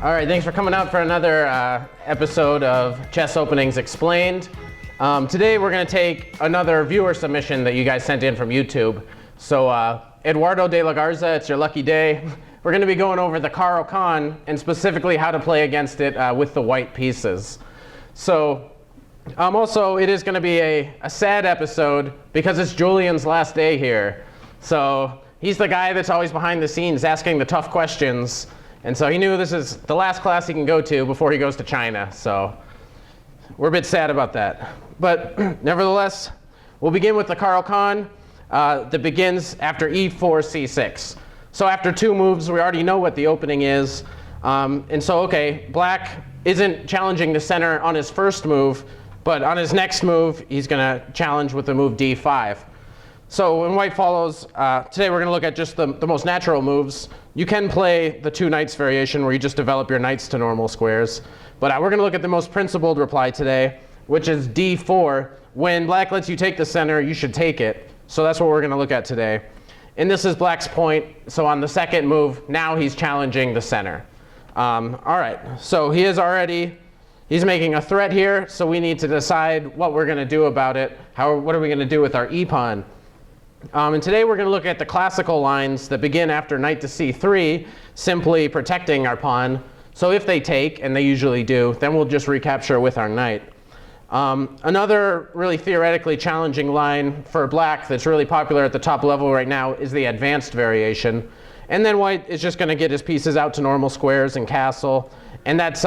All right, thanks for coming out for another episode of Chess Openings Explained. Today we're going to take another viewer submission that you guys sent in from YouTube. So Eduardo de la Garza, it's your lucky day. We're going to be going over the Caro-Kann and specifically how to play against it with the white pieces. So also it is going to be a sad episode because it's Julian's last day here. So he's the guy that's always behind the scenes asking the tough questions. And so he knew this is the last class he can go to before he goes to China. So we're a bit sad about that. But nevertheless, we'll begin with the Caro-Kann that begins after e4, c6. So after two moves, we already know what the opening is. And so, okay, black isn't challenging the center on his first move, but on his next move, he's going to challenge with the move d5. So when white follows, today we're going to look at just the most natural moves. You can play the two knights variation where you just develop your knights to normal squares. But we're going to look at the most principled reply today, which is d4. When black lets you take the center, you should take it. So that's what we're going to look at today. And this is black's point. So on the second move, now he's challenging the center. All right, so he's making a threat here. So we need to decide what we're going to do about it. What are we going to do with our e-pawn? And today we're going to look at the classical lines that begin after knight to c3, simply protecting our pawn. So if they take, and they usually do, then we'll just recapture with our knight. Another really theoretically challenging line for black that's really popular at the top level right now is the advanced variation. And then white is just going to get his pieces out to normal squares and castle. And that's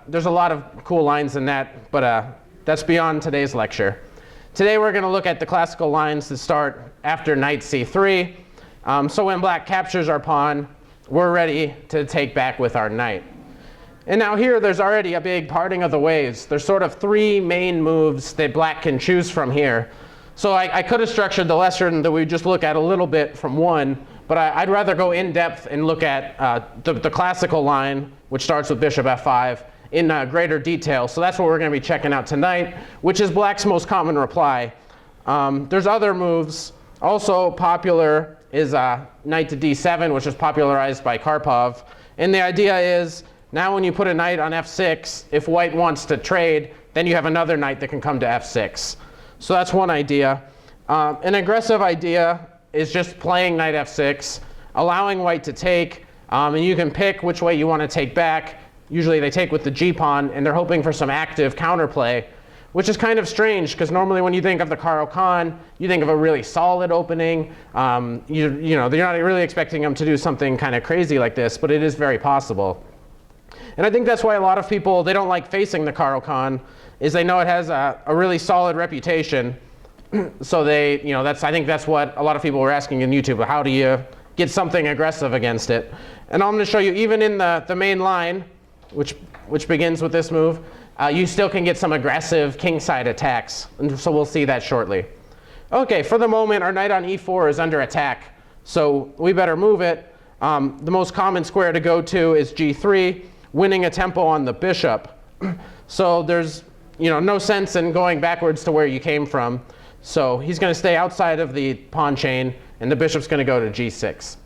there's a lot of cool lines in that, but that's beyond today's lecture. Today we're going to look at the classical lines that start after knight c3. So when black captures our pawn, we're ready to take back with our knight. And now here there's already a big parting of the ways. There's sort of three main moves that black can choose from here. So I could have structured the lesson that we just look at a little bit from one, but I'd rather go in depth and look at the classical line, which starts with bishop f5, in greater detail. So that's what we're going to be checking out tonight, which is black's most common reply. There's other moves. Also popular is knight to d7, which is popularized by Karpov. And the idea is, now when you put a knight on f6, if white wants to trade, then you have another knight that can come to f6. So that's one idea. An aggressive idea is just playing knight f6, allowing white to take, and you can pick which way you want to take back. Usually they take with the g-pawn, and they're hoping for some active counterplay, which is kind of strange, because normally when you think of the Caro-Kann, you think of a really solid opening. You're not really expecting them to do something kind of crazy like this, but it is very possible. And I think that's why a lot of people, they don't like facing the Caro-Kann, is they know it has a really solid reputation. So I think that's what a lot of people were asking in YouTube, how do you get something aggressive against it? And I'm going to show you, even in the main line, which begins with this move, you still can get some aggressive kingside attacks. And so we'll see that shortly. Okay, for the moment, our knight on e4 is under attack. So we better move it. The most common square to go to is g3, winning a tempo on the bishop. So there's no sense in going backwards to where you came from. So he's going to stay outside of the pawn chain, and the bishop's going to go to g6.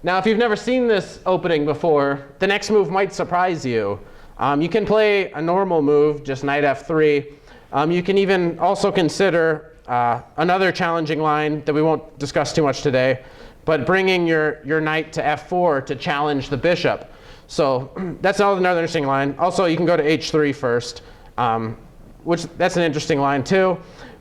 Now, if you've never seen this opening before, the next move might surprise you. You can play a normal move, just knight f3. You can even also consider another challenging line that we won't discuss too much today, but bringing your knight to f4 to challenge the bishop. So that's another interesting line. Also, you can go to h3 first, that's an interesting line too.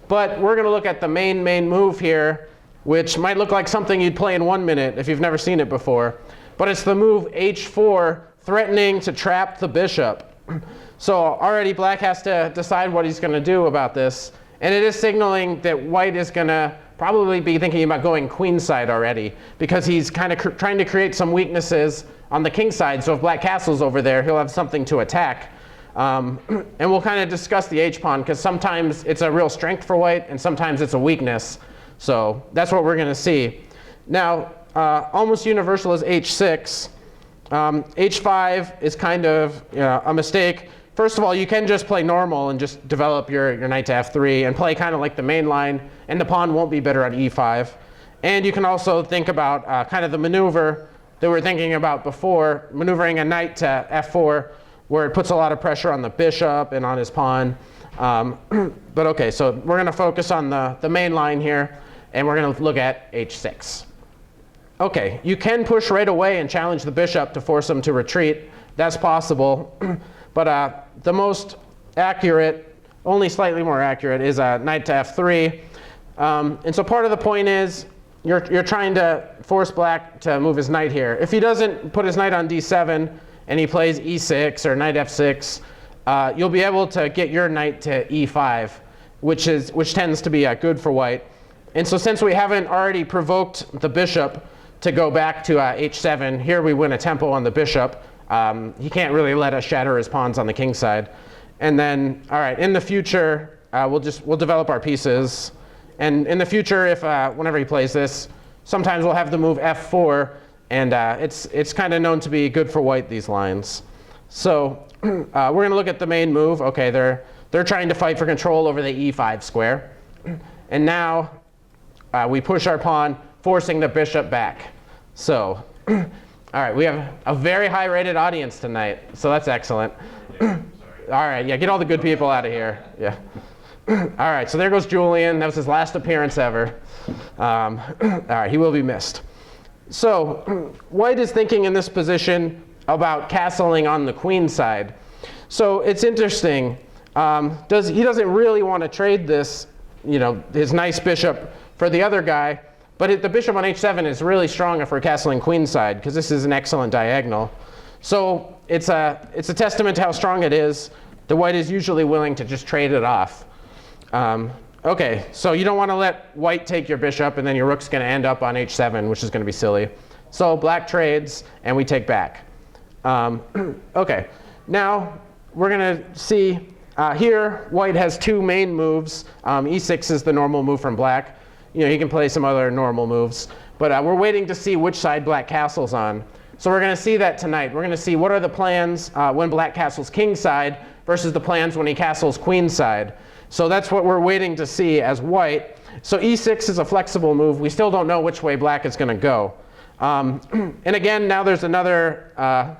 But we're going to look at the main move here, which might look like something you'd play in 1 minute if you've never seen it before. But it's the move h4, threatening to trap the bishop. So already black has to decide what he's going to do about this. And it is signaling that white is going to probably be thinking about going queenside already, because he's kind of trying to create some weaknesses on the king side. So if black castles over there, he'll have something to attack. And we'll kind of discuss the h-pawn, because sometimes it's a real strength for white, and sometimes it's a weakness. So that's what we're going to see. Now, almost universal is h6. H5 is kind of a mistake. first of all, you can just play normal and just develop your knight to f3 and play kind of like the main line, and the pawn won't be better on e5. And you can also think about kind of the maneuver that we were thinking about before, maneuvering a knight to f4, where it puts a lot of pressure on the bishop and on his pawn. But okay, so we're going to focus on the main line here, and we're going to look at h6. Okay, you can push right away and challenge the bishop to force him to retreat. That's possible. But the most accurate, only slightly more accurate, is knight to f3. And so part of the point is you're trying to force black to move his knight here. If he doesn't put his knight on d7 and he plays e6 or knight f6, you'll be able to get your knight to e5, which tends to be good for white. And so since we haven't already provoked the bishop to go back to h7, here we win a tempo on the bishop. He can't really let us shatter his pawns on the king side. And then, all right, in the future, we'll develop our pieces. And in the future, if whenever he plays this, sometimes we'll have the move f4, and it's kind of known to be good for white, these lines. So we're going to look at the main move. Okay, they're trying to fight for control over the e5 square. And now we push our pawn, forcing the bishop back. So, all right, we have a very high-rated audience tonight, so that's excellent. All right, yeah, get all the good people out of here. Yeah. All right, so there goes Julian. That was his last appearance ever. All right, he will be missed. So white is thinking in this position about castling on the queen side. So it's interesting. He doesn't really want to trade this, his nice bishop for the other guy, but the bishop on h7 is really strong if we're castling queenside, because this is an excellent diagonal. So it's a testament to how strong it is. The white is usually willing to just trade it off. Okay, so you don't want to let white take your bishop, and then your rook's going to end up on h7, which is going to be silly. So black trades, and we take back. Okay, now we're going to see here white has two main moves. E6 is the normal move from black. He can play some other normal moves, but we're waiting to see which side black castles on. So we're going to see that tonight. We're going to see what are the plans when black castles king side versus the plans when he castles queen side. So that's what we're waiting to see as white. So e6 is a flexible move. We still don't know which way black is going to go. And again, now there's another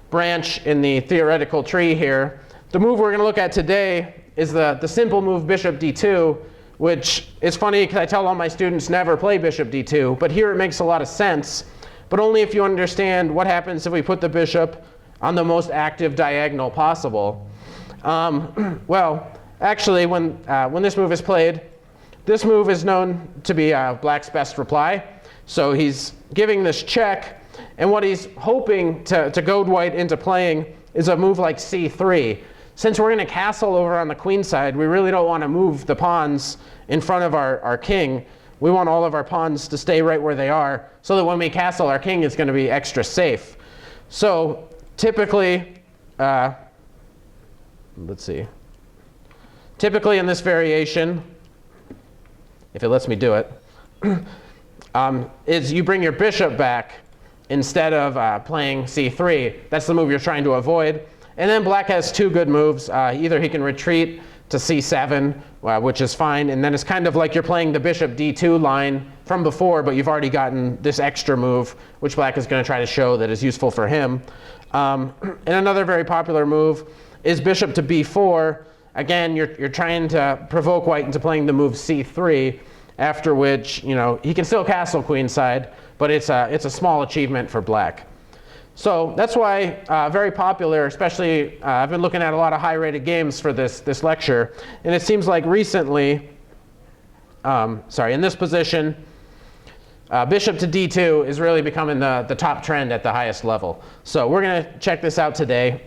branch in the theoretical tree here. The move we're going to look at today is the simple move bishop d2, which is funny because I tell all my students never play bishop d2, but here it makes a lot of sense, but only if you understand what happens if we put the bishop on the most active diagonal possible. Well, actually, when this move is played, this move is known to be black's best reply. So he's giving this check, and what he's hoping to goad white into playing is a move like c3. Since we're going to castle over on the queen side, we really don't want to move the pawns in front of our king. We want all of our pawns to stay right where they are, so that when we castle, our king is going to be extra safe. So typically, let's see. Typically in this variation, if it lets me do it, is you bring your bishop back instead of playing c3. That's the move you're trying to avoid. And then black has two good moves. Either he can retreat to c7, which is fine, and then it's kind of like you're playing the bishop d2 line from before, but you've already gotten this extra move, which black is going to try to show that is useful for him. And another very popular move is bishop to b4. Again, you're trying to provoke white into playing the move c3, after which he can still castle queenside, but it's a small achievement for black. So that's why very popular, especially I've been looking at a lot of high-rated games for this lecture, and it seems like recently, in this position, bishop to d2 is really becoming the top trend at the highest level. So we're going to check this out today,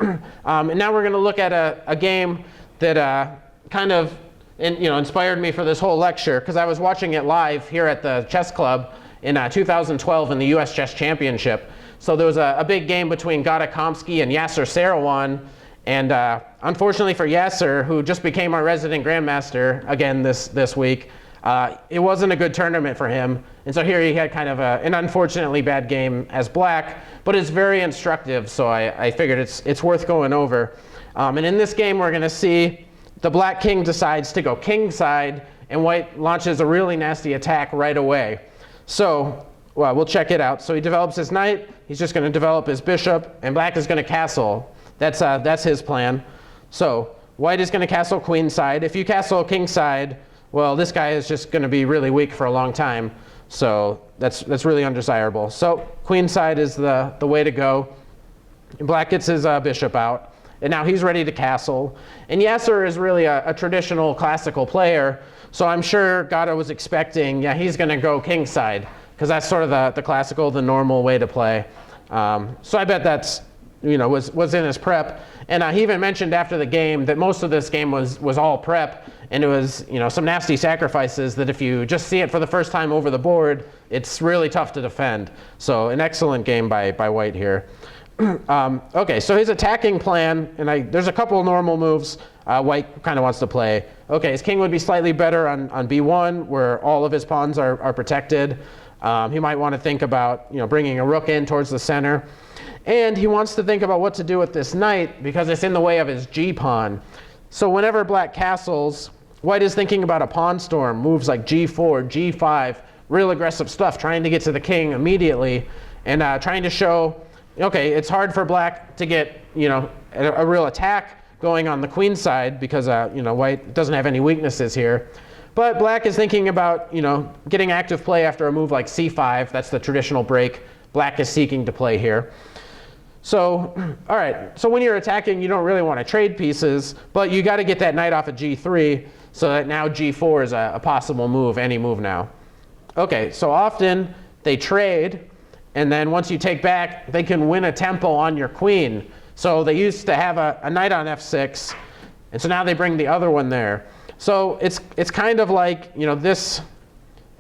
and now we're going to look at a game that kind of inspired me for this whole lecture, because I was watching it live here at the chess club in 2012 in the US Chess Championship. So there was a big game between Gata Kamsky and Yasser Seirawan, and unfortunately for Yasser, who just became our resident grandmaster again this week, it wasn't a good tournament for him. And so here he had kind of an unfortunately bad game as black, but it's very instructive, so I figured it's worth going over. And in this game, we're going to see the black king decides to go kingside, and white launches a really nasty attack right away. So well, we'll check it out. So he develops his knight. He's just going to develop his bishop, and black is going to castle. That's his plan. So white is going to castle queenside. If you castle kingside, well, this guy is just going to be really weak for a long time. So that's really undesirable. So queenside is the way to go. And black gets his bishop out, and now he's ready to castle. And Yasser is really a traditional classical player, so I'm sure Gata was expecting, yeah, he's going to go kingside, because that's sort of the classical, the normal way to play. So I bet that's, was in his prep. And he even mentioned after the game that most of this game was all prep, and it was, some nasty sacrifices that if you just see it for the first time over the board, it's really tough to defend. So an excellent game by white here. Okay, so his attacking plan, and there's a couple of normal moves white kind of wants to play. Okay, his king would be slightly better on b1, where all of his pawns are protected. He might want to think about bringing a rook in towards the center. And he wants to think about what to do with this knight, because it's in the way of his g-pawn. So whenever black castles, white is thinking about a pawn storm, moves like g4, g5, real aggressive stuff, trying to get to the king immediately, and trying to show, okay, it's hard for black to get a real attack going on the queen side, because white doesn't have any weaknesses here. But black is thinking about getting active play after a move like c5. That's the traditional break black is seeking to play here. So, all right, so when you're attacking, you don't really want to trade pieces, but you got to get that knight off of g3, so that now g4 is a possible move, any move now. Okay, so often they trade, and then once you take back, they can win a tempo on your queen. So they used to have a knight on f6, and so now they bring the other one there. So it's kind of like, this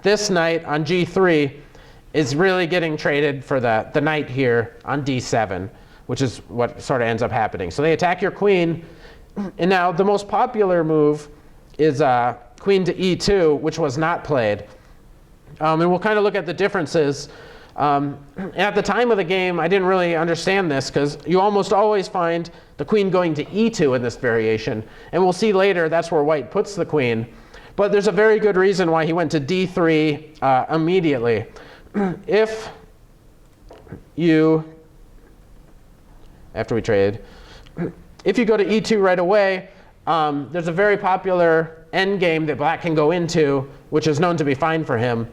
knight on g3 is really getting traded for the knight here on d7, which is what sort of ends up happening. So they attack your queen, and now the most popular move is queen to e2, which was not played. And we'll kind of look at the differences. At the time of the game, I didn't really understand this, because you almost always find the queen going to e2 in this variation. And we'll see later that's where white puts the queen. But there's a very good reason why he went to d3 immediately. If you, after we trade, if you go to e2 right away, there's a very popular endgame that black can go into, which is known to be fine for him.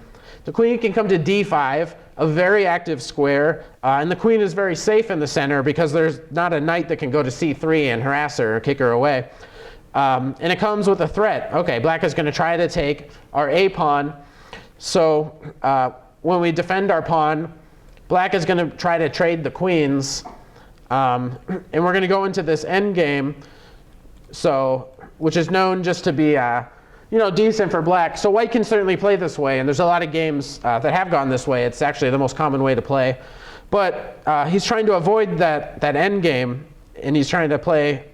The queen can come to d5, a very active square, and the queen is very safe in the center because there's not a knight that can go to c3 and harass her or kick her away. And it comes with a threat. Okay, black is going to try to take our a pawn. So when we defend our pawn, black is going to try to trade the queens. And we're going to go into this endgame, which is known just to be decent for black. So white can certainly play this way, and there's a lot of games that have gone this way. It's actually the most common way to play. But he's trying to avoid that end game, and he's trying to play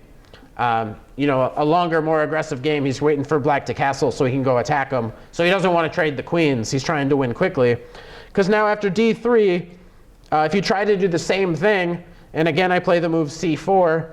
a longer, more aggressive game. He's waiting for black to castle so he can go attack him. So he doesn't want to trade the queens. He's trying to win quickly. Because now after d3, if you try to do the same thing, and again I play the move c4,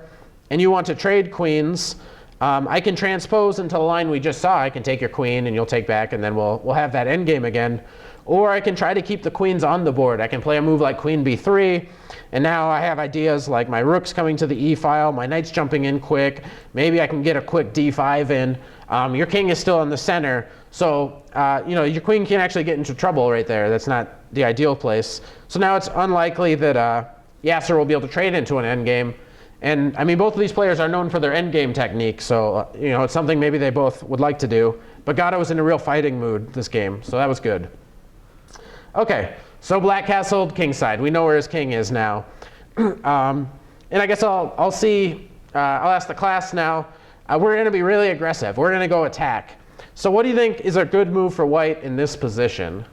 and you want to trade queens, I can transpose into the line we just saw. I can take your queen and you'll take back, and then we'll have that endgame again. Or I can try to keep the queens on the board. I can play a move like queen b3, and now I have ideas like my rook's coming to the e file, my knight's jumping in quick, maybe I can get a quick d5 in. Your king is still in the center, so your queen can actually get into trouble right there. That's not the ideal place. So now it's unlikely that Yasser will be able to trade into an endgame. And I mean, both of these players are known for their endgame technique, so it's something maybe they both would like to do. But Gata was in a real fighting mood this game, so that was good. Okay, so black castled kingside. We know where his king is now. And I guess I'll ask the class now. We're going to be really aggressive. We're going to go attack. So what do you think is a good move for white in this position?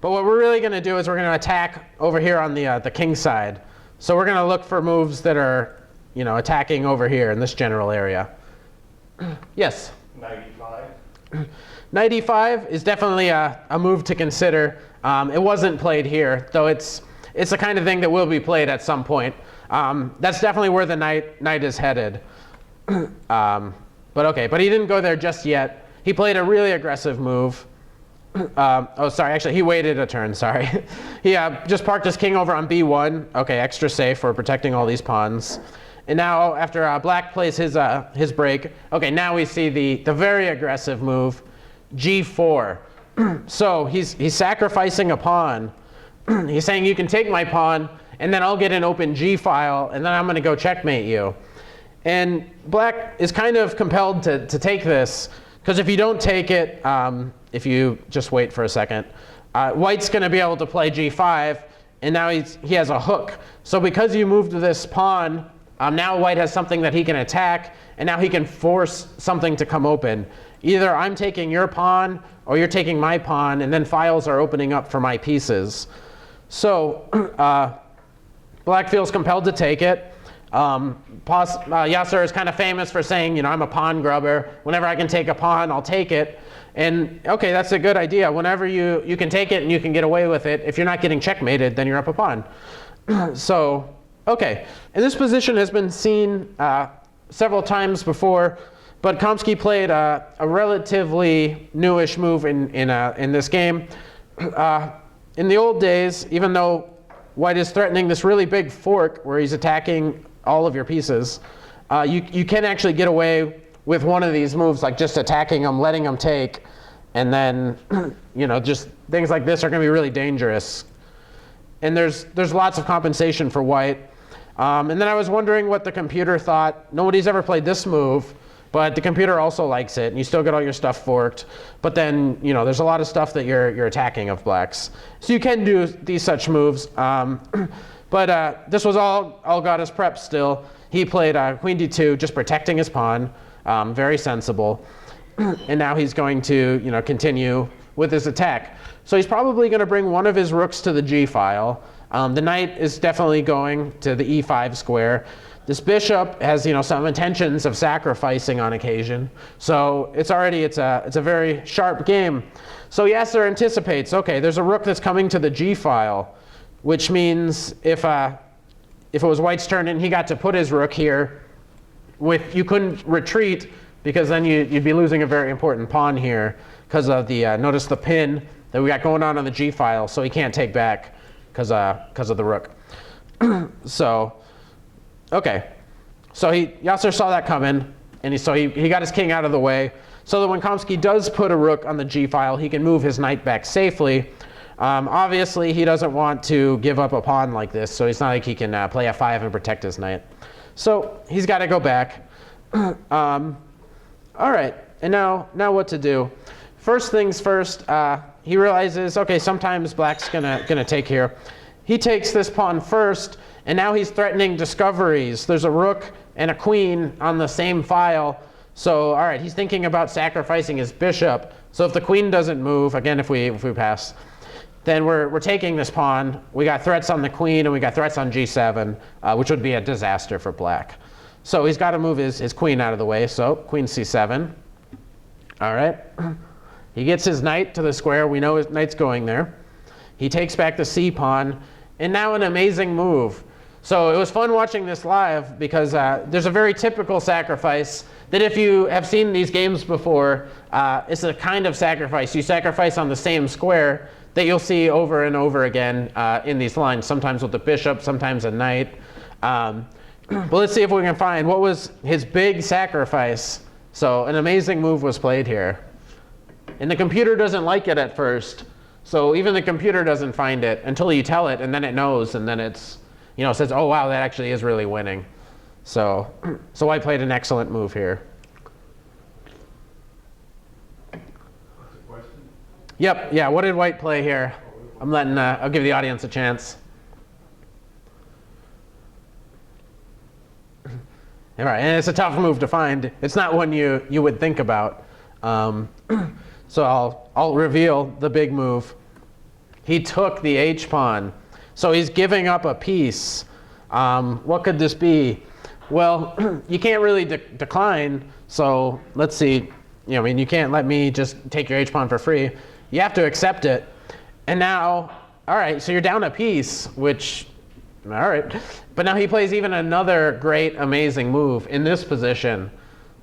But what we're really going to do is we're going to attack over here on the king side. So we're going to look for moves that are, attacking over here in this general area. Yes? Knight e5. Knight e5 is definitely a move to consider. It wasn't played here, though it's the kind of thing that will be played at some point. That's definitely where the knight is headed. But okay, but he didn't go there just yet. He played a really aggressive move. Oh, sorry, actually, he waited a turn, sorry. He just parked his king over on b1. Okay, extra safe for protecting all these pawns. And now, after black plays his break, okay, now we see the very aggressive move, g4. So he's sacrificing a pawn. He's saying, you can take my pawn, and then I'll get an open g file, and then I'm going to go checkmate you. And black is kind of compelled to take this, because if you don't take it, if you just wait for a second, white's going to be able to play g5, and now he has a hook. So because you moved this pawn, now white has something that he can attack, and now he can force something to come open. Either I'm taking your pawn, or you're taking my pawn, and then files are opening up for my pieces. So black feels compelled to take it. Yasser is kind of famous for saying, you know, I'm a pawn grubber. Whenever I can take a pawn, I'll take it. And okay, that's a good idea. Whenever you can take it and you can get away with it, if you're not getting checkmated, then you're up a pawn. So, okay. And this position has been seen several times before, but Kamsky played a relatively newish move in this game. In the old days, even though white is threatening this really big fork where he's attacking all of your pieces, you can actually get away with one of these moves, like just attacking them, letting them take, and then you know, just things like this are going to be really dangerous. And there's lots of compensation for white. And then I was wondering what the computer thought. Nobody's ever played this move, but the computer also likes it, and you still get all your stuff forked. But then, you know, there's a lot of stuff that you're attacking of blacks. So you can do these such moves. But this was all Gata's prep still. He played queen d2, just protecting his pawn, very sensible. And now he's going to, you know, continue with his attack. So he's probably going to bring one of his rooks to the g file. The knight is definitely going to the e5 square. This bishop has, you know, some intentions of sacrificing on occasion. So it's a very sharp game. So Yasser anticipates, okay, there's a rook that's coming to the g file, which means if it was white's turn and he got to put his rook here, you couldn't retreat, because then you'd be losing a very important pawn here because of the notice the pin that we got going on the g file, so he can't take back because of the rook. So okay, so Yasser saw that coming, and he got his king out of the way, so that when Kamsky does put a rook on the g file, he can move his knight back safely. Obviously, he doesn't want to give up a pawn like this, so it's not like he can play f5 and protect his knight. So he's got to go back. All right, and now what to do? First things first, he realizes, okay, sometimes black's gonna take here. He takes this pawn first, and now he's threatening discoveries. There's a rook and a queen on the same file. So, all right, he's thinking about sacrificing his bishop. So if the queen doesn't move, again, if we pass, then we're taking this pawn. We got threats on the queen, and we got threats on g7, which would be a disaster for black. So he's got to move his queen out of the way. So queen c7. All right. He gets his knight to the square. We know his knight's going there. He takes back the c pawn, and now an amazing move. So it was fun watching this live, because there's a very typical sacrifice that, if you have seen these games before, it's a kind of sacrifice. You sacrifice on the same square that you'll see over and over again in these lines, sometimes with the bishop, sometimes a knight. But let's see if we can find what was his big sacrifice. So an amazing move was played here. And the computer doesn't like it at first. So even the computer doesn't find it until you tell it, and then it knows, and then it's, you know, says, oh wow, that actually is really winning. So white played an excellent move here. Question? Yep, yeah, what did white play here? I'll give the audience a chance. All right, and it's a tough move to find. It's not one you would think about. So I'll reveal the big move. He took the h pawn. So he's giving up a piece. What could this be? Well, you can't really decline. So let's see. You know, I mean, you can't let me just take your h pawn for free. You have to accept it. And now, all right, so you're down a piece, which All right. But now he plays even another great, amazing move in this position.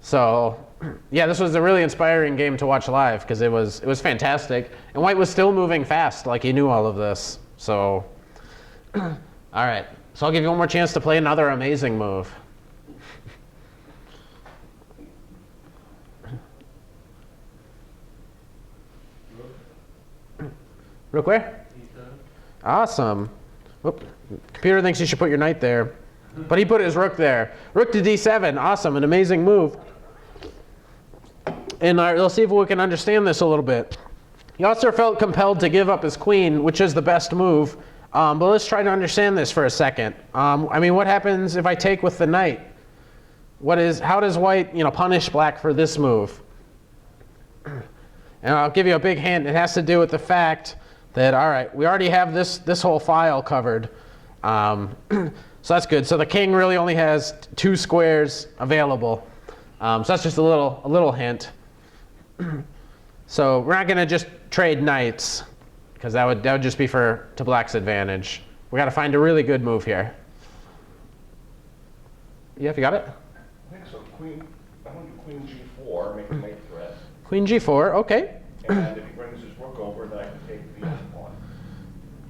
So, yeah, this was a really inspiring game to watch live because it was fantastic. And white was still moving fast, like he knew all of this. So, all right. So I'll give you one more chance to play another amazing move. Rook where? Awesome. Whoop. Computer thinks you should put your knight there, but he put his rook there. Rook to d7. Awesome, an amazing move. And let's see if we can understand this a little bit. Yasser felt compelled to give up his queen, which is the best move. But let's try to understand this for a second. I mean, what happens if I take with the knight? How does white, punish black for this move? And I'll give you a big hint. It has to do with the fact that, all right, we already have this whole file covered. So that's good. So the king really only has 2 squares available. So that's just a little hint. So we're not going to just trade knights, because that would just be to black's advantage. We got to find a really good move here. Yeah, if you got it? I think so. I want to queen g4, make the mate threat. Queen g4, okay. And if he brings his rook over, then I can take the other pawn.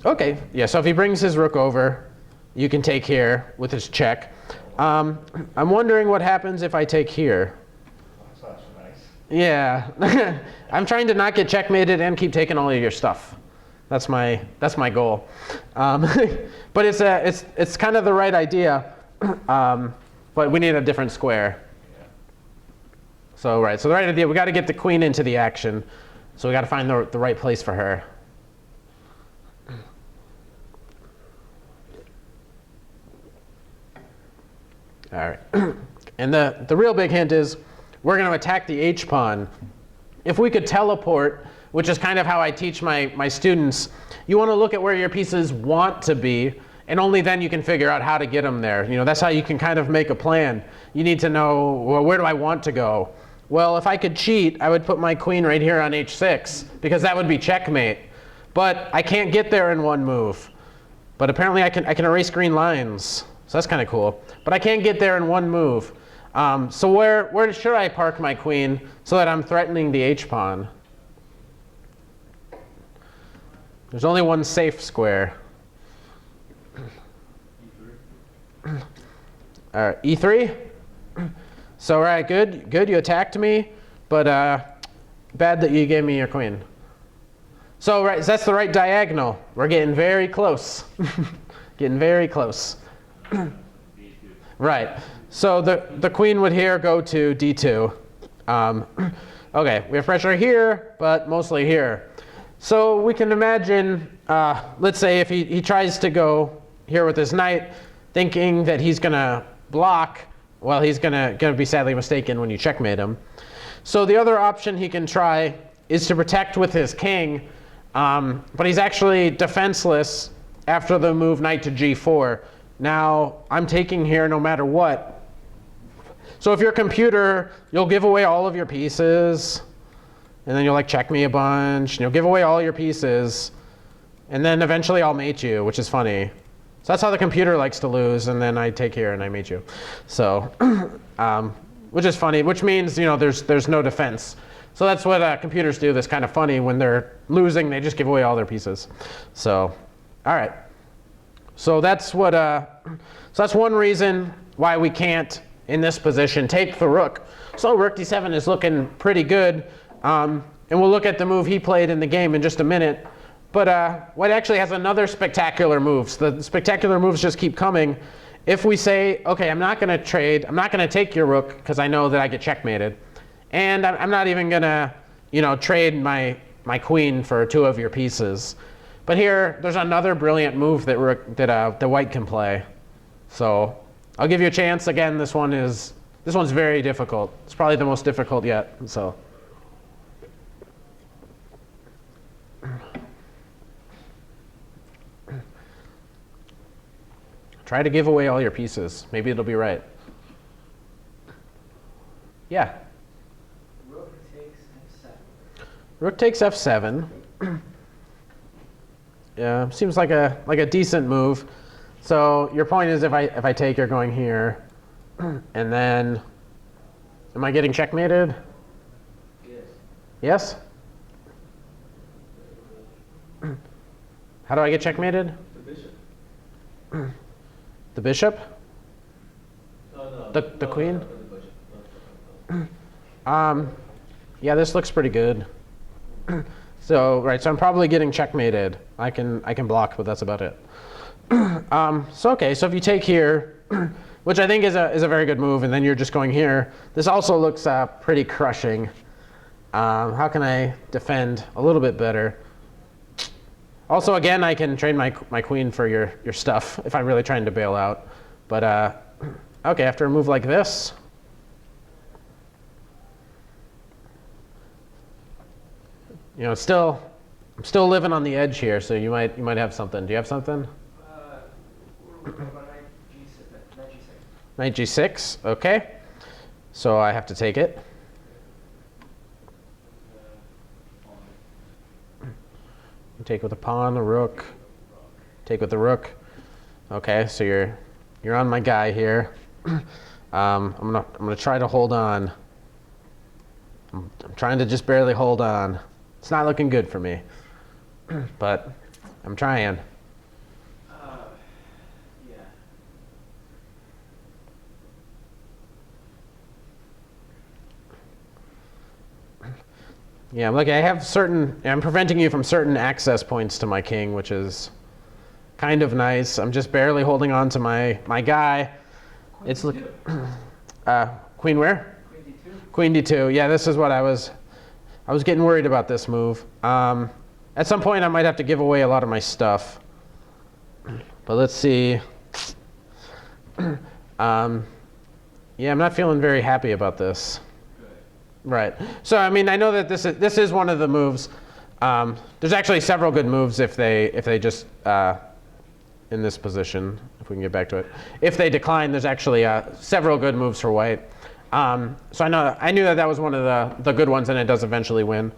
Okay, yeah, so if he brings his rook over, you can take here with his check. I'm wondering what happens if I take here. That's not so nice. Yeah, I'm trying to not get checkmated and keep taking all of your stuff. That's my goal. But it's kind of the right idea, but we need a different square. Yeah. So the right idea, we got to get the queen into the action. So we got to find the right place for her. All right. And the real big hint is we're going to attack the h-pawn. If we could teleport, which is kind of how I teach my students, you want to look at where your pieces want to be, and only then you can figure out how to get them there. That's how you can kind of make a plan. You need to know, well, where do I want to go? Well, if I could cheat, I would put my queen right here on h6, because that would be checkmate. But I can't get there in one move. But apparently I can erase green lines. So that's kind of cool. But I can't get there in one move. So where should I park my queen so that I'm threatening the h-pawn? There's only one safe square. All right, e3. So all right, good. You attacked me, but bad that you gave me your queen. So that's the right diagonal. We're getting very close. Getting very close. Right. So the queen would here go to d2. Okay, we have pressure here, but mostly here. So we can imagine, let's say if he tries to go here with his knight, thinking that he's going to block, well, he's gonna be sadly mistaken when you checkmate him. So the other option he can try is to protect with his king, but he's actually defenseless after the move knight to g4. Now, I'm taking here no matter what. So if you're a computer, you'll give away all of your pieces, and then you'll check me a bunch, and you'll give away all your pieces, and then eventually I'll mate you, which is funny. So that's how the computer likes to lose, and then I take here and I mate you. So, which is funny, which means there's no defense. So that's what computers do. That's kind of funny. When they're losing, they just give away all their pieces. So, all right. So that's what. So that's one reason why we can't, in this position, take the rook. So rook d7 is looking pretty good, and we'll look at the move he played in the game in just a minute. But white actually has another spectacular moves. The spectacular moves just keep coming. If we say, okay, I'm not going to trade, I'm not going to take your rook because I know that I get checkmated, and I'm not even going to, trade my queen for 2 of your pieces. But here, there's another brilliant move that the white can play. So I'll give you a chance. Again, this one's very difficult. It's probably the most difficult yet. So. Try to give away all your pieces. Maybe it'll be right. Yeah? Rook takes f7. Rook takes f7. Yeah, seems like a decent move. So your point is if I take, you're going here, and then, am I getting checkmated? Yes. Yes? How do I get checkmated? The bishop. The bishop? No. The queen? The bishop. Yeah, this looks pretty good. So, right, so I'm probably getting checkmated. I can block, but that's about it. So okay, so if you take here, which I think is a very good move, and then you're just going here, this also looks pretty crushing. How can I defend a little bit better? Also, again, I can trade my queen for your stuff if I'm really trying to bail out. But okay, after a move like this, you know, I'm still living on the edge here, so you might have something. Do you have something? What about knight g6? Knight g6, okay. So I have to take it. Take with a pawn, a rook. Take with the rook. Okay, so you're on my guy here. I'm gonna try to hold on. I'm trying to just barely hold on. It's not looking good for me, but I'm trying. Yeah. Yeah, look, I'm preventing you from certain access points to my king, which is kind of nice. I'm just barely holding on to my guy. Queen It's d2. Queen where? Queen d2. Queen d2. Yeah, this is what I was getting worried about this move. At some point, I might have to give away a lot of my stuff. But let's see. Yeah, I'm not feeling very happy about this. Right. So I mean, I know that this is one of the moves. There's actually several good moves if they just in this position. If we can get back to it, if they decline, there's actually several good moves for white. So I knew that was one of the good ones, and it does eventually win.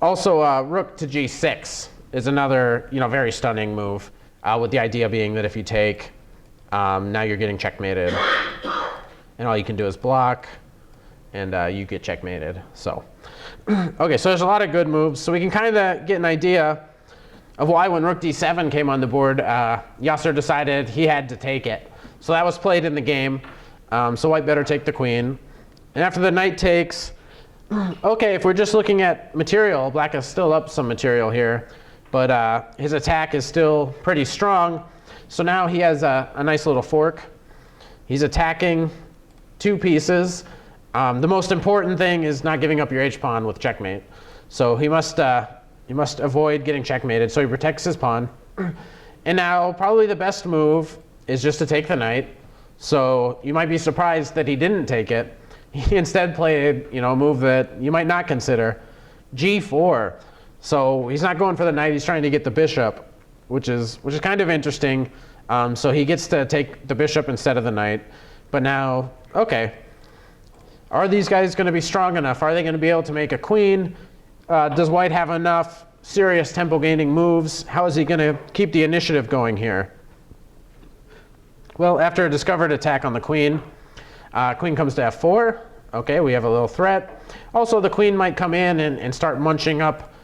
Also, rook to g6 is another very stunning move. With the idea being that if you take, now you're getting checkmated, and all you can do is block. And you get checkmated. So, okay, so there's a lot of good moves. So we can kind of get an idea of why when rook d7 came on the board, Yasser decided he had to take it. So that was played in the game. So white better take the queen. And after the knight takes, okay, if we're just looking at material, black is still up some material here, but his attack is still pretty strong. So now he has a nice little fork. He's attacking 2 pieces. The most important thing is not giving up your h-pawn with checkmate. So he must avoid getting checkmated, so he protects his pawn. And now probably the best move is just to take the knight. So you might be surprised that he didn't take it. He instead played a move that you might not consider, g4. So he's not going for the knight, he's trying to get the bishop, which is kind of interesting. So he gets to take the bishop instead of the knight. But now, okay. Are these guys going to be strong enough? Are they going to be able to make a queen? Does white have enough serious tempo gaining moves? How is he going to keep the initiative going here? Well, after a discovered attack on the queen, queen comes to f4. Okay, we have a little threat. Also, the queen might come in and start munching up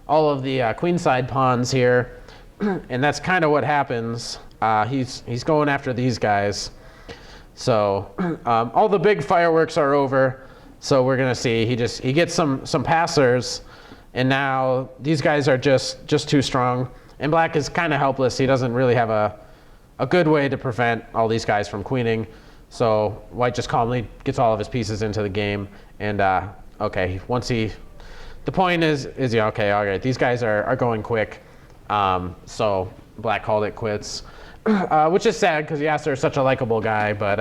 all of the queenside pawns here. And that's kind of what happens. He's going after these guys. So all the big fireworks are over. So we're gonna see he gets some passers, and now these guys are just too strong. And black is kind of helpless. He doesn't really have a good way to prevent all these guys from queening. So white just calmly gets all of his pieces into the game. And okay, the point is yeah, okay, all right, these guys are going quick. So black called it quits. Which is sad because Yasser is such a likable guy, but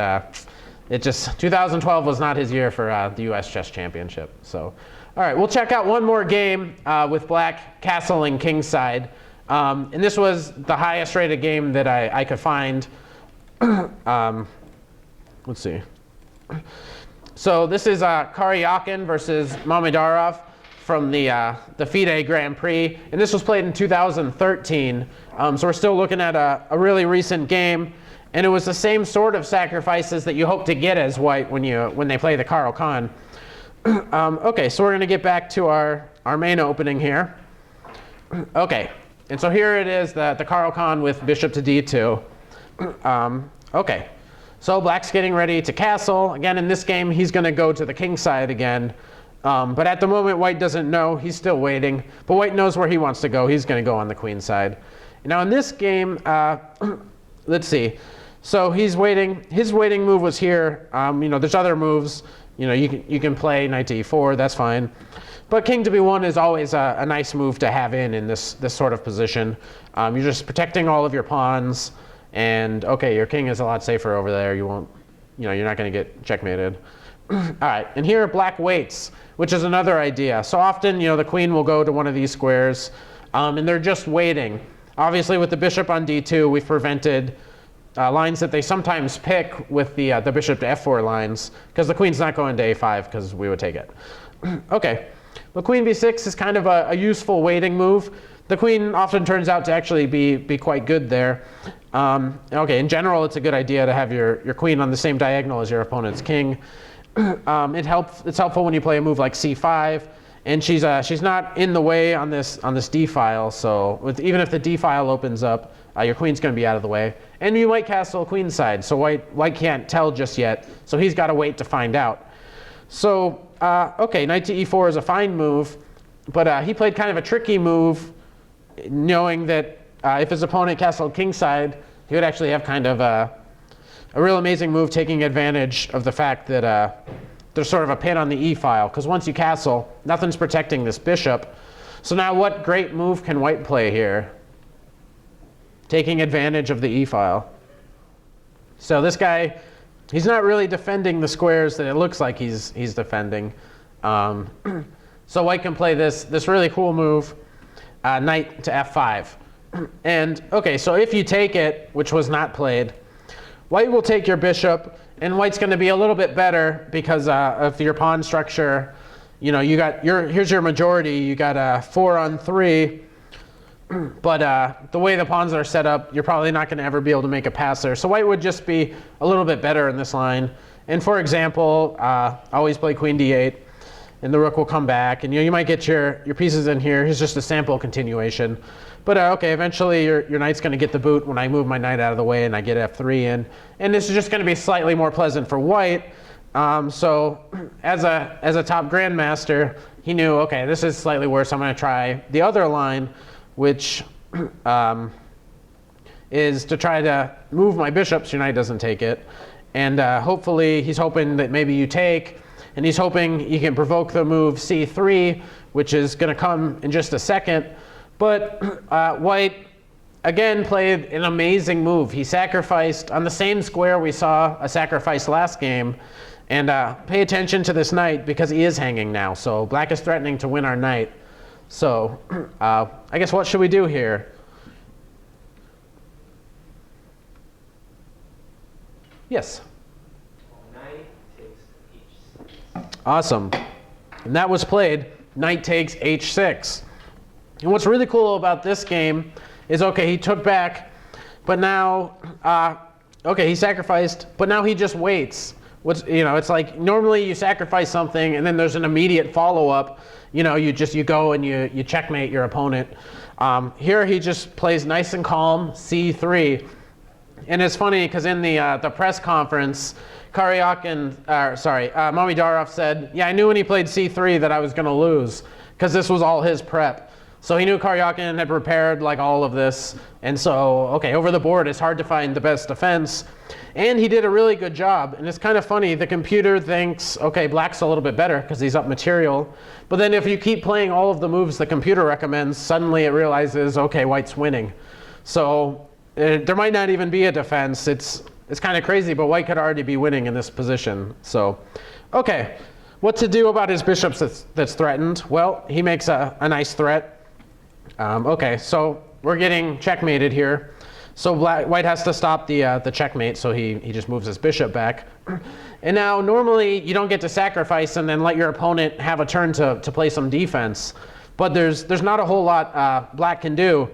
2012 was not his year for the U.S. Chess Championship. So, all right, we'll check out one more game with black castling kingside. And this was the highest rated game that I could find. Let's see. So this is Karjakin versus Mamedyarov. from the FIDE Grand Prix, and this was played in 2013. So we're still looking at a really recent game, and it was the same sort of sacrifices that you hope to get as white when they play the Caro-Kann. Okay, so we're going to get back to our main opening here. Okay, and so here it is, the Caro-Kann with bishop to d2. Okay, so black's getting ready to castle. Again, in this game, he's going to go to the king side again. But at the moment, white doesn't know. He's still waiting. But white knows where he wants to go. He's going to go on the queen side. Now in this game, let's see. So he's waiting. His waiting move was here. There's other moves. You can play knight to e4. That's fine. But king to b1 is always a nice move to have in this sort of position. You're just protecting all of your pawns. And okay, your king is a lot safer over there. You won't, you're not going to get checkmated. All right, and here black waits, which is another idea. So often, the queen will go to one of these squares, and they're just waiting. Obviously, with the bishop on d2, we've prevented lines that they sometimes pick with the bishop to f4 lines, because the queen's not going to a5, because we would take it. Okay, but queen b6 is kind of a useful waiting move. The queen often turns out to actually be quite good there. Okay, in general, it's a good idea to have your queen on the same diagonal as your opponent's king. It's helpful when you play a move like c5, and she's not in the way on this d file. So even if the d file opens up, your queen's going to be out of the way, and you might castle queenside. So white can't tell just yet. So he's got to wait to find out. So okay, knight to e4 is a fine move, but he played kind of a tricky move, knowing that if his opponent castled kingside, he would actually have kind of a real amazing move, taking advantage of the fact that there's sort of a pin on the e file, because once you castle, nothing's protecting this bishop. So now what great move can white play here? Taking advantage of the e file. So this guy, he's not really defending the squares that it looks like he's defending. So white can play this really cool move, knight to f5. And okay, so if you take it, which was not played, white will take your bishop, and white's going to be a little bit better because of your pawn structure. Here's your majority. You got a 4 on 3, but the way the pawns are set up, you're probably not going to ever be able to make a pass there. So white would just be a little bit better in this line. And for example, always play queen d8, and the rook will come back, and you might get your pieces in here. Here's just a sample continuation. But okay, eventually your knight's going to get the boot when I move my knight out of the way and I get f3 in. And this is just going to be slightly more pleasant for white. So as a top grandmaster, he knew, okay, this is slightly worse. I'm going to try the other line, which is to try to move my bishop so your knight doesn't take it. And hopefully he's hoping that maybe you take, and he's hoping you can provoke the move c3, which is going to come in just a second. But white, again, played an amazing move. He sacrificed on the same square we saw a sacrifice last game. And pay attention to this knight because he is hanging now. So black is threatening to win our knight. So I guess what should we do here? Yes? Knight takes h6. Awesome. And that was played. Knight takes h6. And what's really cool about this game is, okay, he took back, but now, okay, he sacrificed, but now he just waits. It's like normally you sacrifice something and then there's an immediate follow-up. You go and you checkmate your opponent. Here he just plays nice and calm, c3. And it's funny because in the press conference, Mamedyarov said, yeah, I knew when he played c3 that I was going to lose because this was all his prep. So he knew Karjakin had prepared like all of this. And so, okay, over the board, it's hard to find the best defense. And he did a really good job. And it's kind of funny, the computer thinks, okay, black's a little bit better because he's up material. But then if you keep playing all of the moves the computer recommends, suddenly it realizes, okay, white's winning. So there might not even be a defense. It's kind of crazy, but white could already be winning in this position. So, okay, what to do about his bishops that's threatened? Well, he makes a nice threat. Okay, so we're getting checkmated here. So white has to stop the checkmate, so he just moves his bishop back. And now normally you don't get to sacrifice and then let your opponent have a turn to play some defense. But there's not a whole lot black can do.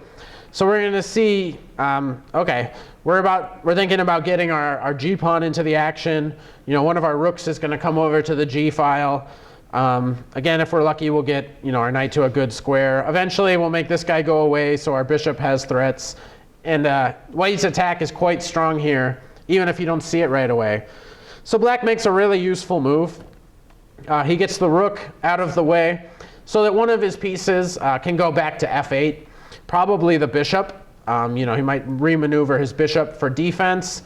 So we're going to see, okay, we're thinking about getting our G pawn into the action. You know, one of our rooks is going to come over to the G file. Again, if we're lucky, we'll get, you know, our knight to a good square. Eventually, we'll make this guy go away, so our bishop has threats. And white's attack is quite strong here, even if you don't see it right away. So black makes a really useful move. He gets the rook out of the way so that one of his pieces can go back to f8, probably the bishop. You know, he might remaneuver his bishop for defense.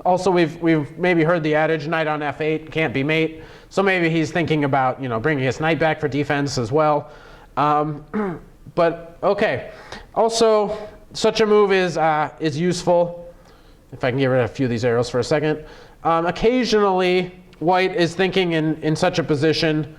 Also, we've maybe heard the adage, knight on f8 can't be mate. So maybe he's thinking about, you know, bringing his knight back for defense as well. But okay. Also, such a move is useful. If I can get rid of a few of these arrows for a second. Occasionally, white is thinking in such a position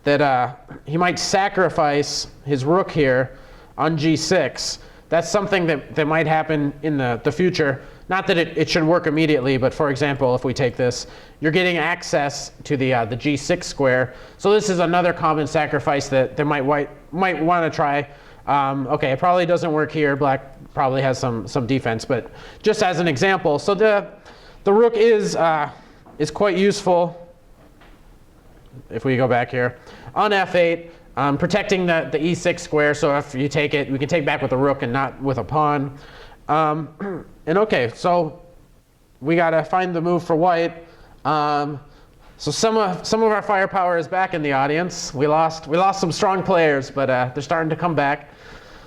that he might sacrifice his rook here on g6. That's something that might happen in the future. Not that it should work immediately, but for example, if we take this, you're getting access to the g6 square. So this is another common sacrifice that white might want to try. Okay, it probably doesn't work here. Black probably has some defense, but just as an example. So the rook is quite useful. If we go back here on f8, protecting the e6 square. So if you take it, we can take back with the rook and not with a pawn. And okay, so we gotta find the move for white. So some of our firepower is back in the audience. We lost some strong players, but they're starting to come back.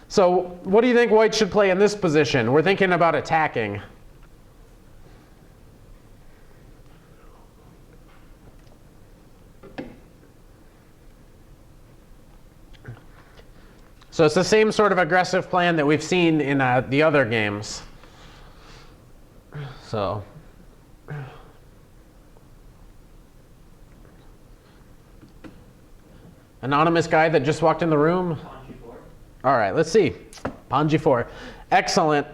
So what do you think white should play in this position? We're thinking about attacking. So it's the same sort of aggressive plan that we've seen in the other games. So anonymous guy that just walked in the room. All right, let's see. Pawn g4. Excellent.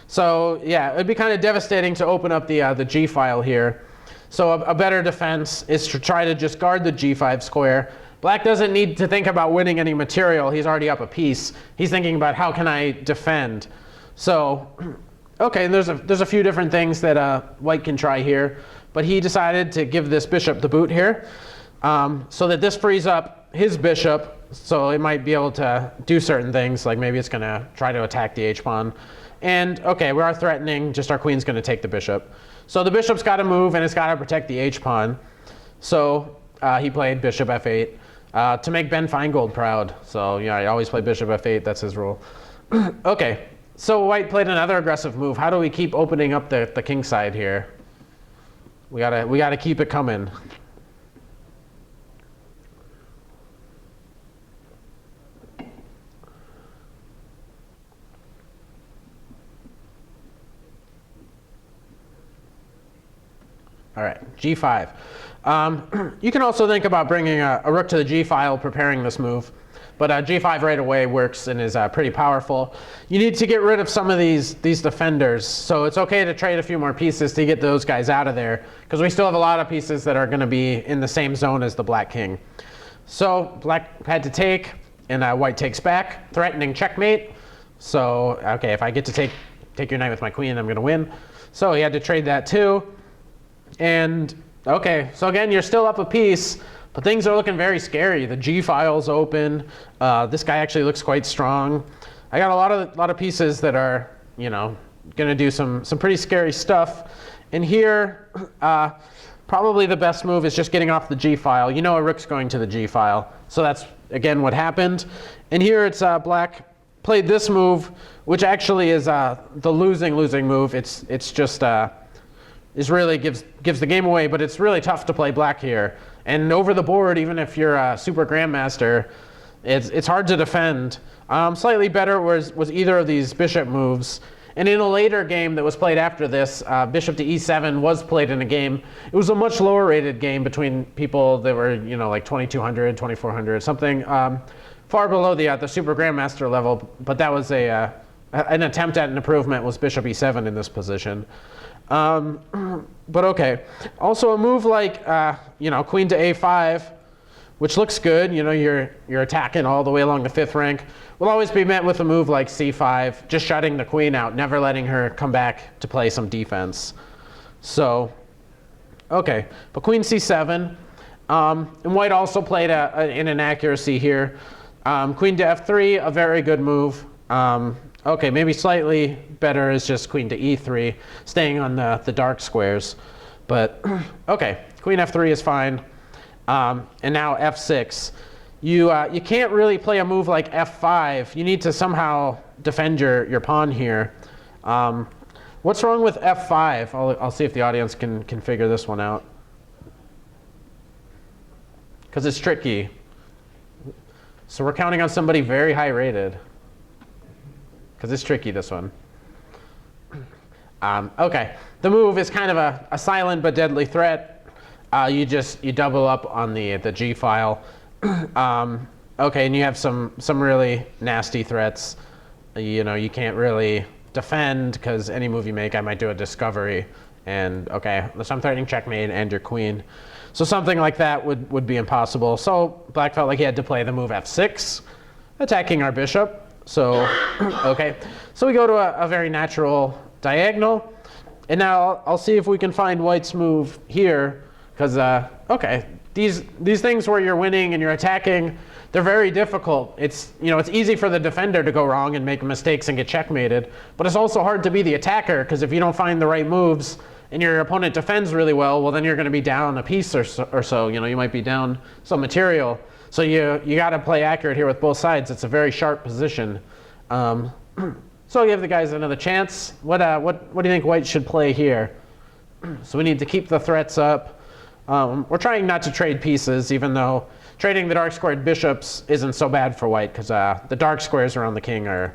So yeah, it'd be kind of devastating to open up the g file here. So a better defense is to try to just guard the g5 square. Black doesn't need to think about winning any material. He's already up a piece. He's thinking about how can I defend. So, okay, there's a few different things that white can try here. But he decided to give this bishop the boot here so that this frees up his bishop. So it might be able to do certain things, like maybe it's going to try to attack the h-pawn. And okay, we are threatening, just our queen's going to take the bishop. So the bishop's got to move and it's got to protect the h-pawn. So he played bishop f8. To make Ben Feingold proud. So yeah, I always play bishop f8. That's his rule. Okay, so white played another aggressive move. How do we keep opening up the king side here? We gotta keep it coming. All right, g5. You can also think about bringing a rook to the g file, preparing this move. But g5 right away works and is pretty powerful. You need to get rid of some of these defenders. So it's okay to trade a few more pieces to get those guys out of there, because we still have a lot of pieces that are going to be in the same zone as the black king. So black had to take, and white takes back, threatening checkmate. So okay, if I get to take your knight with my queen, I'm going to win. So he had to trade that too. And okay, so again, you're still up a piece, but things are looking very scary. The G file's open. This guy actually looks quite strong. I got a lot of pieces that are, you know, going to do some pretty scary stuff. And here, probably the best move is just getting off the G file. You know, a rook's going to the G file, so that's again what happened. And here it's black played this move, which actually is the losing move. It's just is really gives the game away, but it's really tough to play black here. And over the board, even if you're a super grandmaster, it's hard to defend. Slightly better was either of these bishop moves. And in a later game that was played after this, bishop to e7 was played in a game. It was a much lower rated game between people that were, you know, like 2200, 2400, something far below the super grandmaster level. But that was a an attempt at an improvement was bishop e7 in this position. But okay. Also a move like, queen to a5, which looks good. You're attacking all the way along the 5th rank. Will always be met with a move like c5, just shutting the queen out, never letting her come back to play some defense. So, okay, but queen c7. And white also played an inaccuracy here. Queen to f3, a very good move. Okay, maybe slightly better is just queen to e3, staying on the dark squares. But okay, queen f3 is fine. And now f6. You can't really play a move like f5. You need to somehow defend your pawn here. What's wrong with f5? I'll see if the audience can figure this one out. Because it's tricky. So we're counting on somebody very high rated. Because it's tricky, this one. Okay, the move is kind of a silent but deadly threat. You double up on the G file. Okay, and you have some really nasty threats. You can't really defend because any move you make, I might do a discovery. And okay, so I'm threatening checkmate and your queen. So something like that would be impossible. So black felt like he had to play the move f6, attacking our bishop. So, okay, so we go to a very natural diagonal. And now I'll see if we can find white's move here. Because, okay, these things where you're winning and you're attacking, they're very difficult. It's easy for the defender to go wrong and make mistakes and get checkmated. But it's also hard to be the attacker, because if you don't find the right moves and your opponent defends really well, then you're going to be down a piece or so. You might be down some material. So you got to play accurate here with both sides. It's a very sharp position. So I'll give the guys another chance. What do you think white should play here? So we need to keep the threats up. We're trying not to trade pieces, even though trading the dark squared bishops isn't so bad for white, because the dark squares around the king are,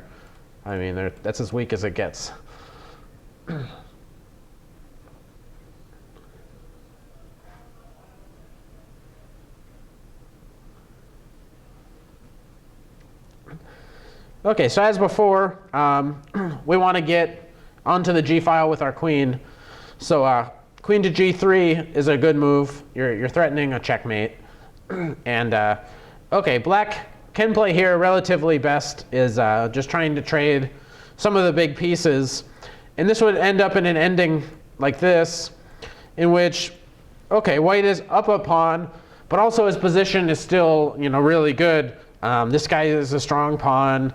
that's as weak as it gets. Okay, so as before, we want to get onto the G file with our queen. So queen to G3 is a good move. You're threatening a checkmate. And okay, black can play here. Relatively best is just trying to trade some of the big pieces. And this would end up in an ending like this, in which, okay, white is up a pawn, but also his position is still, really good. This guy is a strong pawn.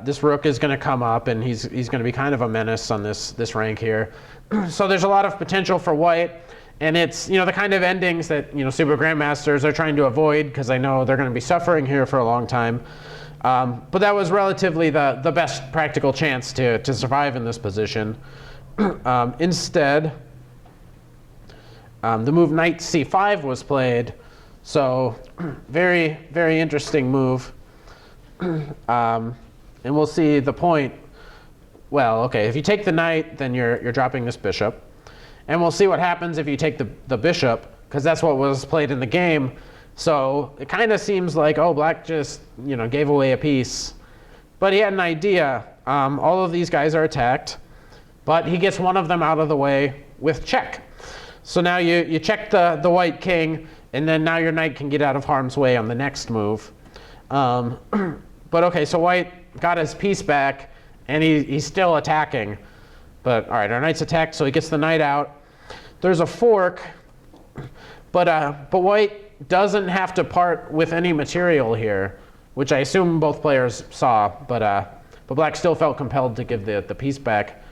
This rook is going to come up, and he's going to be kind of a menace on this rank here. So there's a lot of potential for white, and it's the kind of endings that super grandmasters are trying to avoid, because I know they're going to be suffering here for a long time. But that was relatively the best practical chance to survive in this position. Instead, the move knight c5 was played. So very, very interesting move. And we'll see the point. Well, okay, if you take the knight, then you're dropping this bishop. And we'll see what happens if you take the bishop, because that's what was played in the game. So it kind of seems like, oh, black just gave away a piece. But he had an idea. All of these guys are attacked, but he gets one of them out of the way with check. So now you check the white king, and then now your knight can get out of harm's way on the next move. But okay, so white got his piece back, and he's still attacking. But all right, our knight's attacked, so he gets the knight out. There's a fork, but white doesn't have to part with any material here, which I assume both players saw. But black still felt compelled to give the piece back.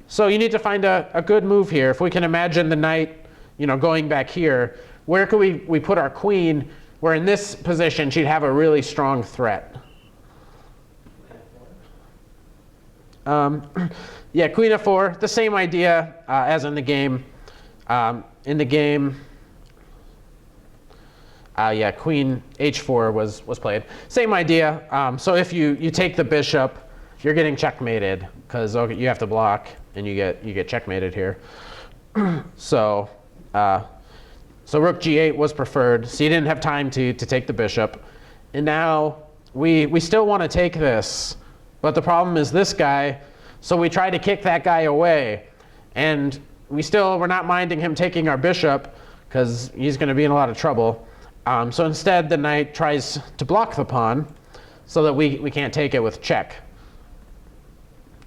So you need to find a good move here. If we can imagine the knight, going back here, where could we put our queen? Where in this position she'd have a really strong threat. Yeah, queen f4, the same idea as in the game. Yeah, queen h4 was played. Same idea. So if you take the bishop, you're getting checkmated, because you have to block, and you get checkmated here. So rook g8 was preferred, so you didn't have time to take the bishop. And now we still want to take this, but the problem is this guy, so we try to kick that guy away. And we're not minding him taking our bishop, because he's going to be in a lot of trouble. So instead, the knight tries to block the pawn, so that we can't take it with check.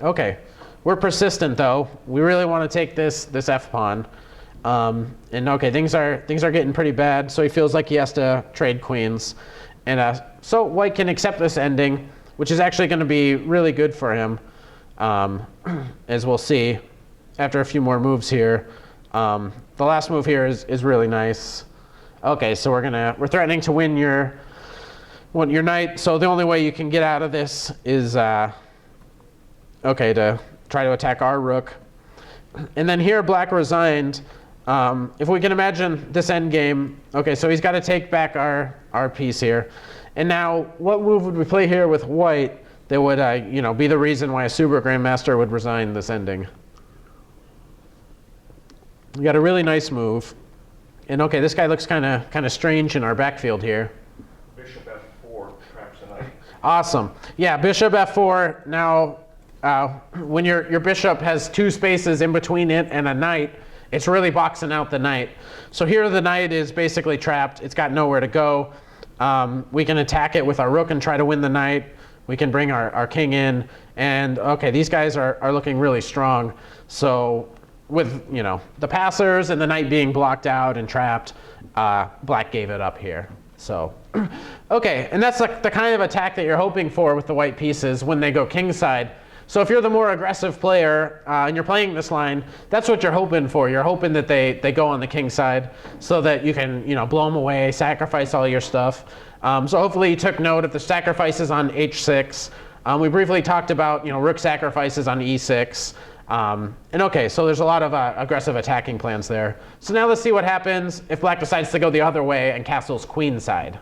Okay, we're persistent though. We really want to take this f-pawn. And okay, things are getting pretty bad, so he feels like he has to trade queens. And so white can accept this ending, which is actually going to be really good for him, as we'll see after a few more moves here. The last move here is really nice. Okay, so we're threatening to win your knight. So the only way you can get out of this is to try to attack our rook. And then here black resigned. If we can imagine this endgame, okay, so he's got to take back our piece here. And now, what move would we play here with white that would be the reason why a super grandmaster would resign this ending? We got a really nice move. And okay, this guy looks kind of strange in our backfield here. Bishop f4 traps a knight. Awesome. Yeah, bishop f4. Now, when your bishop has two spaces in between it and a knight, it's really boxing out the knight. So here the knight is basically trapped. It's got nowhere to go. We can attack it with our rook and try to win the knight. We can bring our king in. And okay, these guys are looking really strong. So with the passers and the knight being blocked out and trapped, black gave it up here. So okay, and that's like the kind of attack that you're hoping for with the white pieces when they go kingside. So if you're the more aggressive player and you're playing this line, that's what you're hoping for. You're hoping that they go on the king side so that you can blow them away, sacrifice all your stuff. So hopefully you took note of the sacrifices on h6. We briefly talked about rook sacrifices on e6. And okay, so there's a lot of aggressive attacking plans there. So now let's see what happens if black decides to go the other way and castles queenside.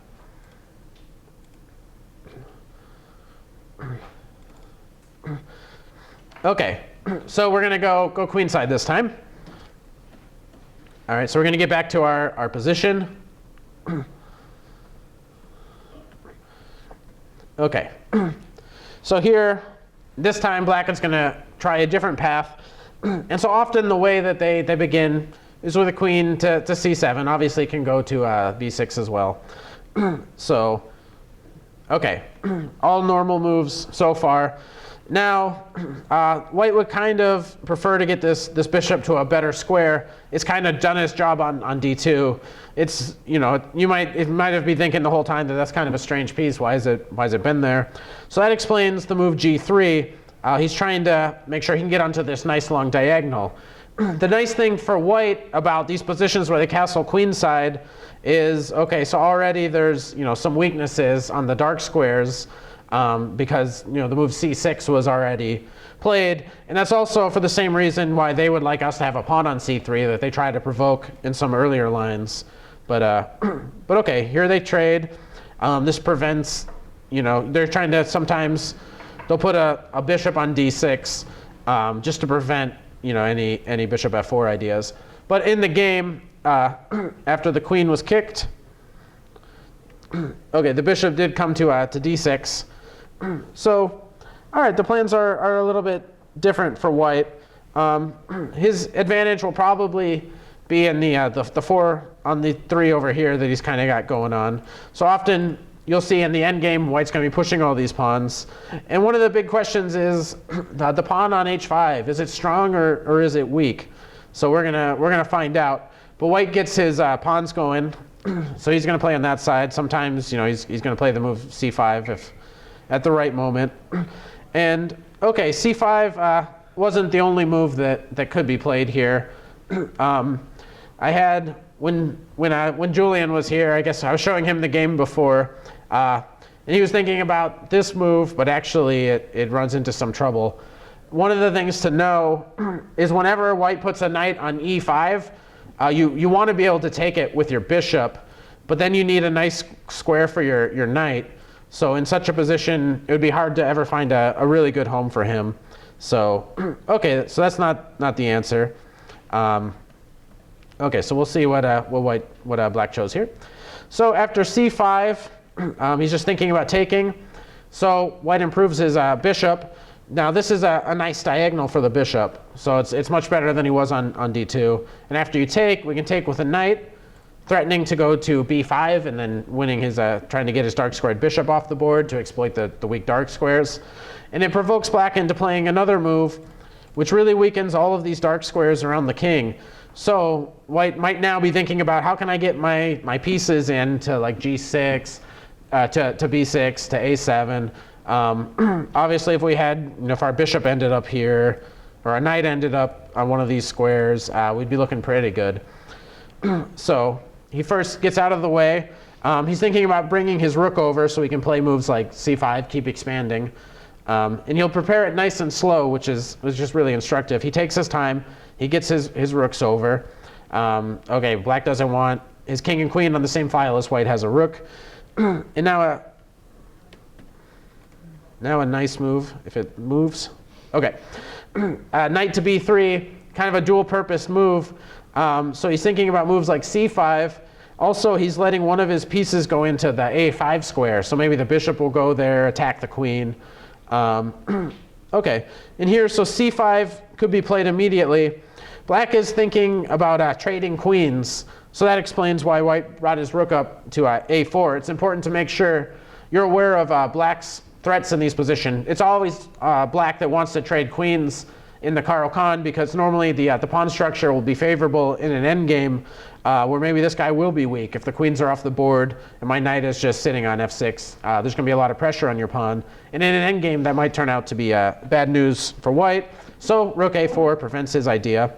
Okay, so we're going to go queenside this time. All right, so we're going to get back to our position. Okay, so here, this time black is going to try a different path. And so often the way that they begin is with a queen to c7. Obviously it can go to b6 as well. So, okay, all normal moves so far. Now, white would kind of prefer to get this bishop to a better square. It's kind of done its job on d2. It's, it might have been thinking the whole time that that's kind of a strange piece. Why has it been there? So that explains the move g3. He's trying to make sure he can get onto this nice long diagonal. The nice thing for white about these positions where they castle queenside is, okay, so already there's some weaknesses on the dark squares. Because the move c6 was already played, and that's also for the same reason why they would like us to have a pawn on c3 that they try to provoke in some earlier lines. But okay, here they trade. This prevents, they're trying to sometimes they'll put a bishop on d6 just to prevent any bishop f4 ideas. But in the game, after the queen was kicked, okay, the bishop did come to d6. So, all right, the plans are a little bit different for white. His advantage will probably be in the 4 on the 3 over here that he's kind of got going on. So often you'll see in the endgame, white's going to be pushing all these pawns. And one of the big questions is the pawn on h5. Is it strong or is it weak? So we're gonna find out. But white gets his pawns going. So he's going to play on that side. Sometimes, he's going to play the move c5 if at the right moment. And okay, c5 wasn't the only move that could be played here. I had when Julian was here, I guess I was showing him the game before, and he was thinking about this move, but actually it runs into some trouble. One of the things to know is whenever white puts a knight on e5, you want to be able to take it with your bishop, but then you need a nice square for your knight. So in such a position, it would be hard to ever find a really good home for him. So, okay, so that's not the answer. Okay, so we'll see what black chose here. So after c5, he's just thinking about taking. So white improves his bishop. Now this is a nice diagonal for the bishop, so it's much better than he was on d2. And after you take, we can take with a knight, threatening to go to b5 and then winning his, trying to get his dark squared bishop off the board to exploit the weak dark squares. And it provokes black into playing another move, which really weakens all of these dark squares around the king. So white might now be thinking about how can I get my pieces into like g6, to b6, to a7. Obviously, if we had, if our bishop ended up here, or a knight ended up on one of these squares, we'd be looking pretty good. So he first gets out of the way. He's thinking about bringing his rook over so he can play moves like c5, keep expanding. And he'll prepare it nice and slow, which is just really instructive. He takes his time. He gets his rooks over. Okay, black doesn't want his king and queen on the same file as white has a rook. And now a nice move, if it moves. Okay, knight to b3, kind of a dual purpose move. So he's thinking about moves like c5. Also, he's letting one of his pieces go into the a5 square. So maybe the bishop will go there, attack the queen. Okay, and here, so c5 could be played immediately. Black is thinking about trading queens. So that explains why white brought his rook up to a4. It's important to make sure you're aware of black's threats in these positions. It's always black that wants to trade queens in the Caro-Kann because normally the pawn structure will be favorable in an endgame where maybe this guy will be weak. If the queens are off the board and my knight is just sitting on f6, there's going to be a lot of pressure on your pawn. And in an endgame, that might turn out to be bad news for white. So rook a4 prevents his idea.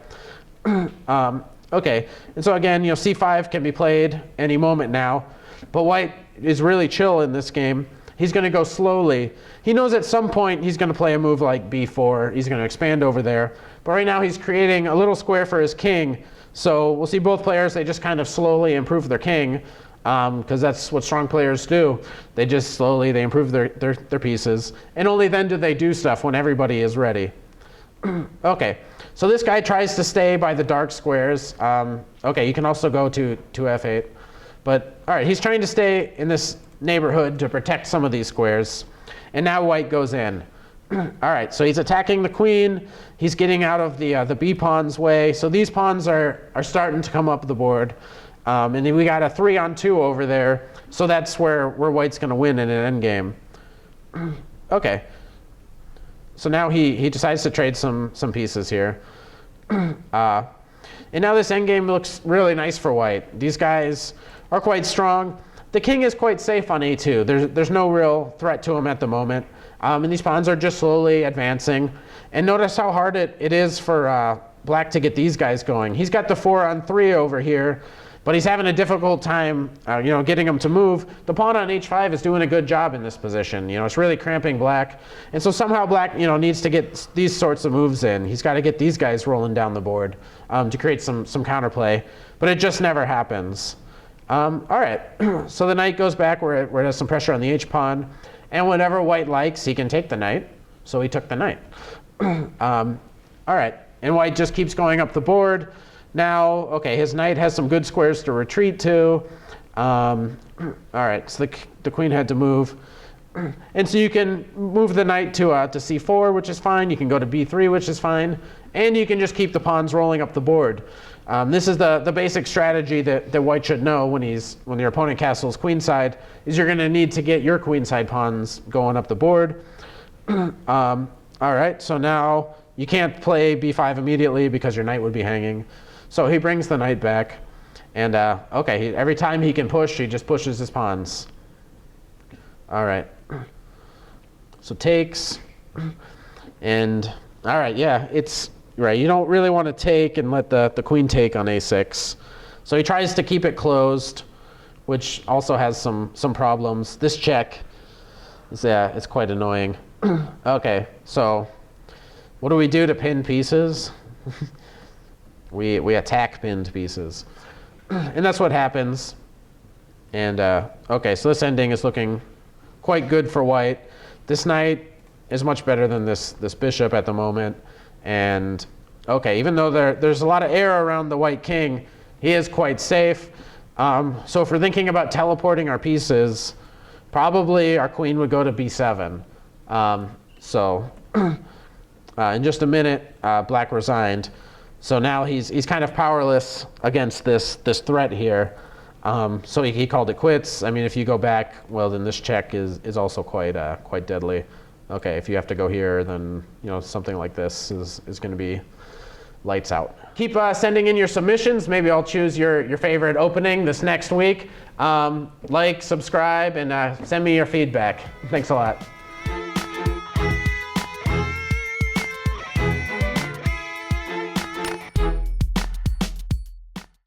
Okay, and so again, c5 can be played any moment now, but white is really chill in this game. He's going to go slowly. He knows at some point he's going to play a move like b4. He's going to expand over there. But right now he's creating a little square for his king. So we'll see both players, they just kind of slowly improve their king because that's what strong players do. They just slowly, they improve their pieces. And only then do they do stuff when everybody is ready. Okay, so this guy tries to stay by the dark squares. Okay, you can also go to f8. But all right, he's trying to stay in this neighborhood to protect some of these squares. And now white goes in. All right, so he's attacking the queen. He's getting out of the b pawn's way. So these pawns are starting to come up the board. And then we got a 3-on-2 over there. So that's where white's going to win in an endgame. Okay. So now he decides to trade some pieces here. And now this endgame looks really nice for white. These guys are quite strong. The king is quite safe on a2. There's no real threat to him at the moment. And these pawns are just slowly advancing. And notice how hard it is for black to get these guys going. He's got the 4-on-3 over here, but he's having a difficult time getting him to move. The pawn on h5 is doing a good job in this position. It's really cramping black. And so somehow black needs to get these sorts of moves in. He's got to get these guys rolling down the board to create some counterplay. But it just never happens. All right, so the knight goes back where it has some pressure on the h-pawn. And whenever white likes, he can take the knight. So he took the knight. All right, and white just keeps going up the board. Now, okay, his knight has some good squares to retreat to. All right, so the queen had to move. And so you can move the knight to c4, which is fine. You can go to b3, which is fine. And you can just keep the pawns rolling up the board. This is the basic strategy that white should know when your opponent castles queenside, is you're going to need to get your queenside pawns going up the board. All right, so now you can't play b5 immediately because your knight would be hanging. So he brings the knight back. And okay, every time he can push, he just pushes his pawns. All right. So takes. And all right, yeah, it's right. You don't really want to take and let the queen take on a6. So he tries to keep it closed, which also has some problems. This check is it's quite annoying. Okay, so what do we do to pin pieces? we attack pinned pieces. And that's what happens. And okay, so this ending is looking quite good for white. This knight is much better than this bishop at the moment. And okay, even though there's a lot of air around the white king, he is quite safe. So if we're thinking about teleporting our pieces, probably our queen would go to b7. In just a minute, black resigned. So now he's kind of powerless against this threat here. So he called it quits. I mean, if you go back, well, then this check is also quite deadly. Okay, if you have to go here, then something like this is going to be lights out. Keep sending in your submissions. Maybe I'll choose your favorite opening this next week. Like, subscribe, and send me your feedback. Thanks a lot.